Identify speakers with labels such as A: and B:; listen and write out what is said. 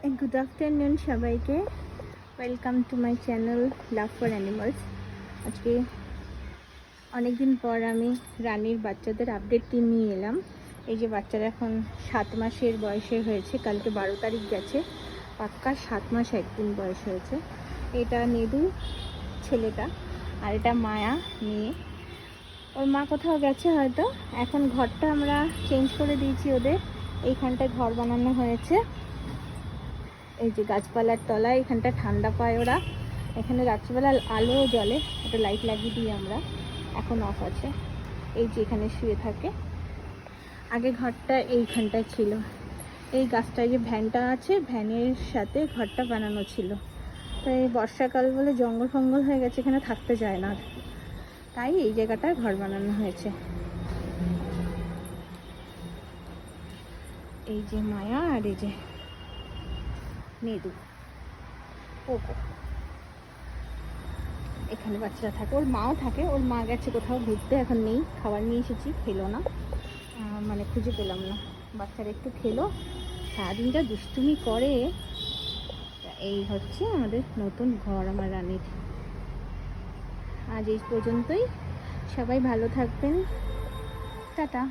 A: Good afternoon সবাইকে, welcome to my channel love for animals. আজকে অনেক দিন পর আমি রানীর বাচ্চাদের আপডেটটি নিয়ে এলাম। এই যে বাচ্চারা এখন 7 মাসের বয়সের হয়েছে, কালকে 12 তারিখ গেছে, পাক্কা 7 মাস একদিন বয়স হয়েছে। এটা নেদু ছেলেটা, আর এটা মায়া মেয়ে। ওর মা কোথাও গেছে হয়তো। এখন ঘরটা আমরা চেঞ্জ করে দিয়েছি ওদের, এইখানটায় ঘর বানানো হয়েছে। এই যে গাছপালার তলায়, এখানটা ঠান্ডা পায় ওরা। এখানে রাত্রিবেলা আলো জ্বলে, একটা লাইট লাগিয়ে দিই আমরা, এখন অফ আছে। এই যে এখানে শুয়ে থাকে। আগে ঘরটা এইখানটায় ছিল, এই গাছটায় যে ভ্যানটা আছে, ভ্যানের সাথে ঘরটা বানানো ছিল। তো এই বর্ষাকাল বলে জঙ্গল ফঙ্গল হয়ে গেছে, এখানে থাকতে চায় না, তাই এই জায়গাটায় ঘর বানানো হয়েছে। এই যে মায়া, আর এই যে নেদু পোকো, এখানে বাচ্চারা থাকে। ওর মাও থাকে, ওর মা গেছে কোথাও ঘুরতে, এখন নেই। খাবার নিয়ে এসেছি, খেলো না, মানে খুঁজে পেলাম না। বাচ্চারা একটু খেলো, সারাদিনটা দুষ্টুমি করে। এই হচ্ছে আমাদের নতুন ঘর, আমার রানীর। আজ এই পর্যন্তই, সবাই ভালো থাকবেন, টাটা।